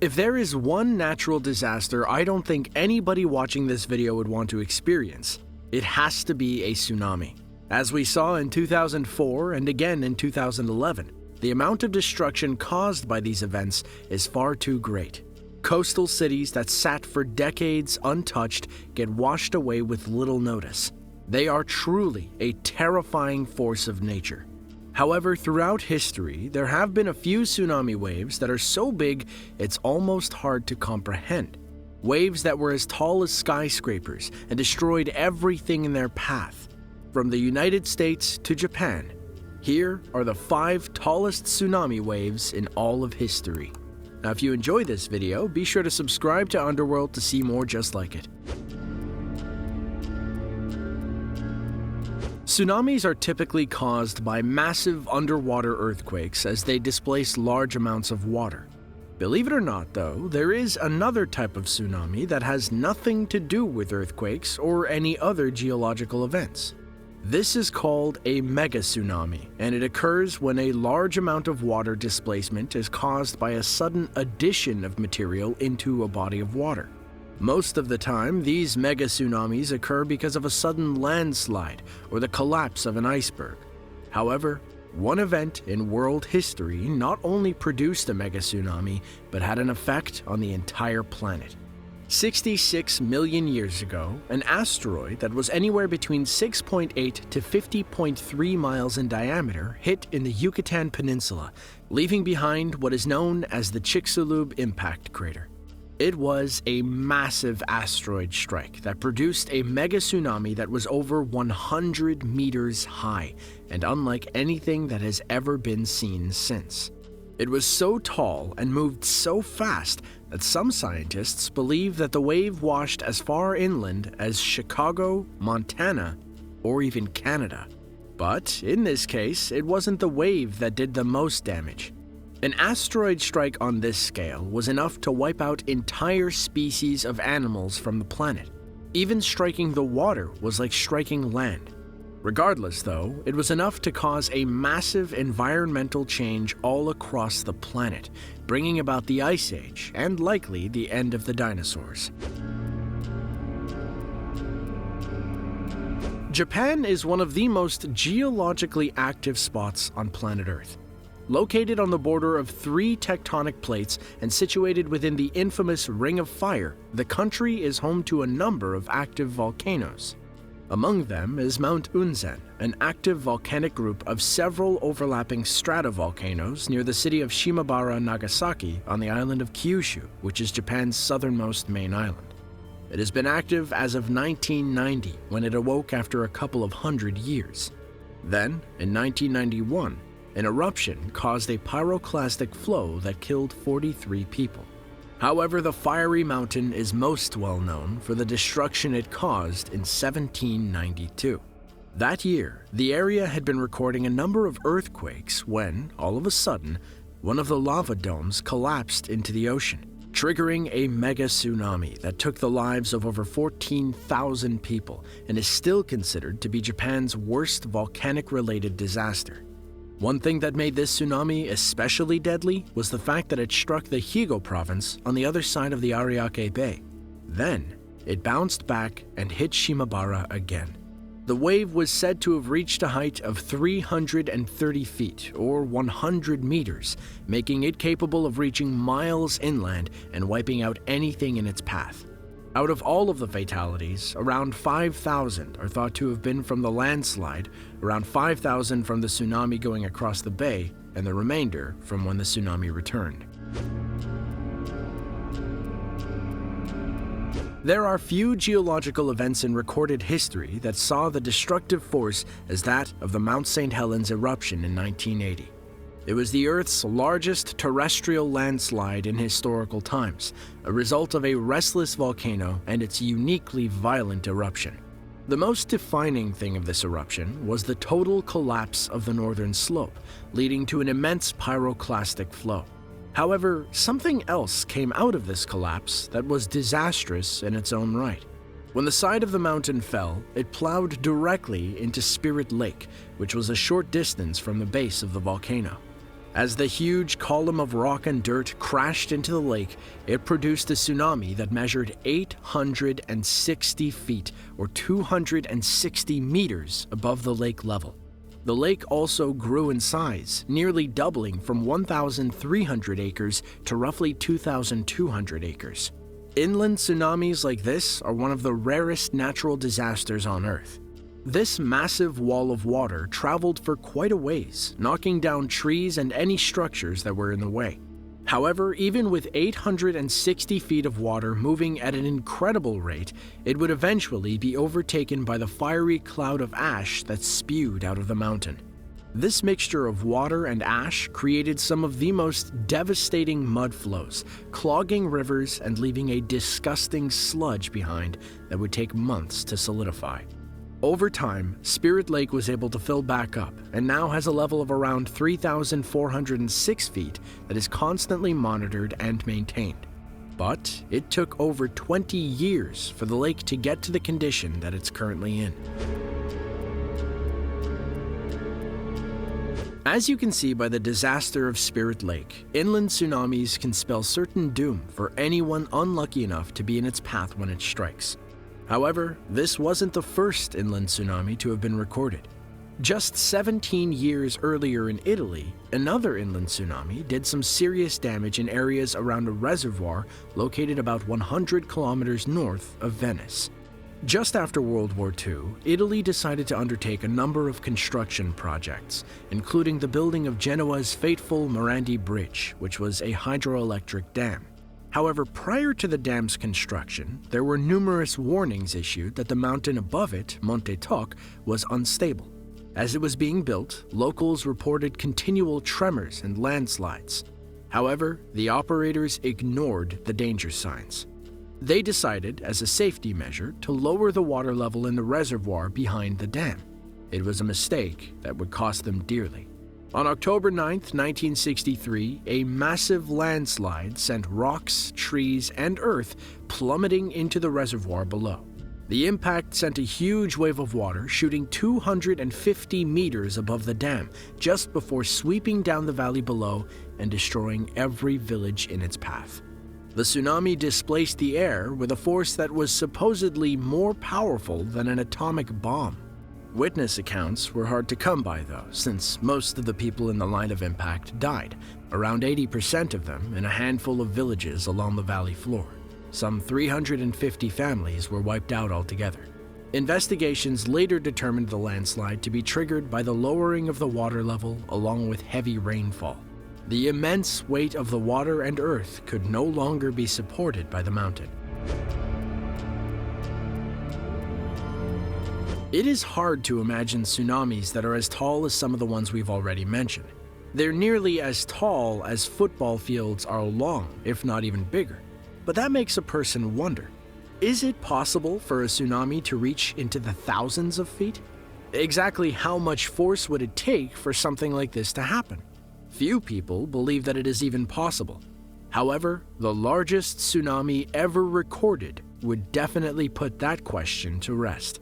If there is one natural disaster I don't think anybody watching this video would want to experience, it has to be a tsunami. As we saw in 2004 and again in 2011, the amount of destruction caused by these events is far too great. Coastal cities that sat for decades untouched get washed away with little notice. They are truly a terrifying force of nature. However, throughout history, there have been a few tsunami waves that are so big it's almost hard to comprehend. Waves that were as tall as skyscrapers and destroyed everything in their path. From the United States to Japan, here are the 5 tallest tsunami waves in all of history. Now, if you enjoy this video, be sure to subscribe to Underworld to see more just like it. Tsunamis are typically caused by massive underwater earthquakes as they displace large amounts of water. Believe it or not, though, there is another type of tsunami that has nothing to do with earthquakes or any other geological events. This is called a megatsunami, and it occurs when a large amount of water displacement is caused by a sudden addition of material into a body of water. Most of the time, these megatsunamis occur because of a sudden landslide or the collapse of an iceberg. However, one event in world history not only produced a megatsunami, but had an effect on the entire planet. 66 million years ago, an asteroid that was anywhere between 6.8 to 50.3 miles in diameter hit in the Yucatan Peninsula, leaving behind what is known as the Chicxulub impact crater. It was a massive asteroid strike that produced a mega tsunami that was over 100 meters high and unlike anything that has ever been seen since. It was so tall and moved so fast that some scientists believe that the wave washed as far inland as Chicago, Montana, or even Canada. But in this case, it wasn't the wave that did the most damage. An asteroid strike on this scale was enough to wipe out entire species of animals from the planet. Even striking the water was like striking land. Regardless, though, it was enough to cause a massive environmental change all across the planet, bringing about the Ice Age and likely the end of the dinosaurs. Japan is one of the most geologically active spots on planet Earth. Located on the border of 3 tectonic plates and situated within the infamous Ring of Fire, the country is home to a number of active volcanoes. Among them is Mount Unzen, an active volcanic group of several overlapping stratovolcanoes near the city of Shimabara, Nagasaki, on the island of Kyushu, which is Japan's southernmost main island. It has been active as of 1990, when it awoke after a couple of hundred years. Then, in 1991, an eruption caused a pyroclastic flow that killed 43 people. However, the fiery mountain is most well known for the destruction it caused in 1792. That year, the area had been recording a number of earthquakes when, all of a sudden, one of the lava domes collapsed into the ocean, triggering a mega tsunami that took the lives of over 14,000 people and is still considered to be Japan's worst volcanic-related disaster. One thing that made this tsunami especially deadly was the fact that it struck the Higo province on the other side of the Ariake Bay. Then, it bounced back and hit Shimabara again. The wave was said to have reached a height of 330 feet, or 100 meters, making it capable of reaching miles inland and wiping out anything in its path. Out of all of the fatalities, around 5,000 are thought to have been from the landslide, around 5,000 from the tsunami going across the bay, and the remainder from when the tsunami returned. There are few geological events in recorded history that saw the destructive force as that of the Mount St. Helens eruption in 1980. It was the Earth's largest terrestrial landslide in historical times, a result of a restless volcano and its uniquely violent eruption. The most defining thing of this eruption was the total collapse of the northern slope, leading to an immense pyroclastic flow. However, something else came out of this collapse that was disastrous in its own right. When the side of the mountain fell, it plowed directly into Spirit Lake, which was a short distance from the base of the volcano. As the huge column of rock and dirt crashed into the lake, it produced a tsunami that measured 860 feet, or 260 meters above the lake level. The lake also grew in size, nearly doubling from 1,300 acres to roughly 2,200 acres. Inland tsunamis like this are one of the rarest natural disasters on Earth. This massive wall of water traveled for quite a ways, knocking down trees and any structures that were in the way. However, even with 860 feet of water moving at an incredible rate, it would eventually be overtaken by the fiery cloud of ash that spewed out of the mountain. This mixture of water and ash created some of the most devastating mud flows, clogging rivers and leaving a disgusting sludge behind that would take months to solidify. Over time, Spirit Lake was able to fill back up and now has a level of around 3,406 feet that is constantly monitored and maintained. But it took over 20 years for the lake to get to the condition that it's currently in. As you can see by the disaster of Spirit Lake, inland tsunamis can spell certain doom for anyone unlucky enough to be in its path when it strikes. However, this wasn't the first inland tsunami to have been recorded. Just 17 years earlier in Italy, another inland tsunami did some serious damage in areas around a reservoir located about 100 kilometers north of Venice. Just after World War II, Italy decided to undertake a number of construction projects, including the building of Genoa's fateful Morandi Bridge, which was a hydroelectric dam. However, prior to the dam's construction, there were numerous warnings issued that the mountain above it, Monte Toc, was unstable. As it was being built, locals reported continual tremors and landslides. However, the operators ignored the danger signs. They decided, as a safety measure, to lower the water level in the reservoir behind the dam. It was a mistake that would cost them dearly. On October 9, 1963, a massive landslide sent rocks, trees, and earth plummeting into the reservoir below. The impact sent a huge wave of water shooting 250 meters above the dam, just before sweeping down the valley below and destroying every village in its path. The tsunami displaced the air with a force that was supposedly more powerful than an atomic bomb. Witness accounts were hard to come by, though, since most of the people in the line of impact died, around 80% of them in a handful of villages along the valley floor. Some 350 families were wiped out altogether. Investigations later determined the landslide to be triggered by the lowering of the water level along with heavy rainfall. The immense weight of the water and earth could no longer be supported by the mountain. It is hard to imagine tsunamis that are as tall as some of the ones we've already mentioned. They're nearly as tall as football fields are long, if not even bigger. But that makes a person wonder, is it possible for a tsunami to reach into the thousands of feet? Exactly how much force would it take for something like this to happen? Few people believe that it is even possible. However, the largest tsunami ever recorded would definitely put that question to rest.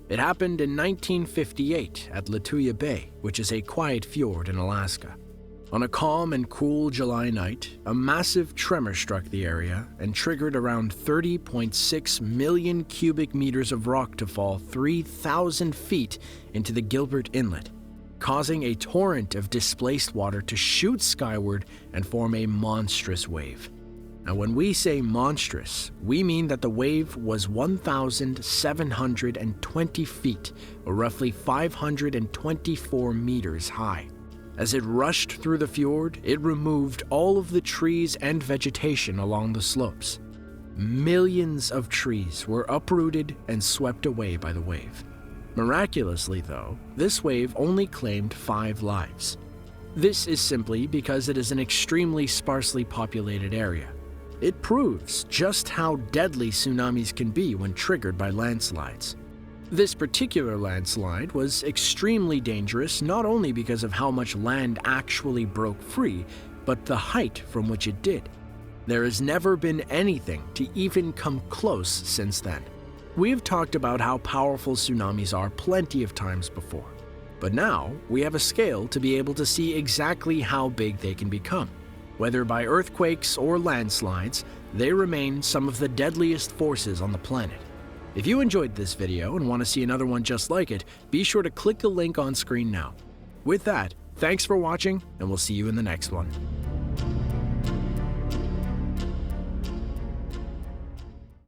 It happened in 1958 at Lituya Bay, which is a quiet fjord in Alaska. On a calm and cool July night, a massive tremor struck the area and triggered around 30.6 million cubic meters of rock to fall 3,000 feet into the Gilbert Inlet, causing a torrent of displaced water to shoot skyward and form a monstrous wave. Now, when we say monstrous, we mean that the wave was 1,720 feet, or roughly 524 meters high. As it rushed through the fjord, it removed all of the trees and vegetation along the slopes. Millions of trees were uprooted and swept away by the wave. Miraculously, though, this wave only claimed 5 lives. This is simply because it is an extremely sparsely populated area. It proves just how deadly tsunamis can be when triggered by landslides. This particular landslide was extremely dangerous not only because of how much land actually broke free, but the height from which it did. There has never been anything to even come close since then. We have talked about how powerful tsunamis are plenty of times before. But now, we have a scale to be able to see exactly how big they can become. Whether by earthquakes or landslides, they remain some of the deadliest forces on the planet. If you enjoyed this video and want to see another one just like it, be sure to click the link on screen now. With that, thanks for watching, and we'll see you in the next one.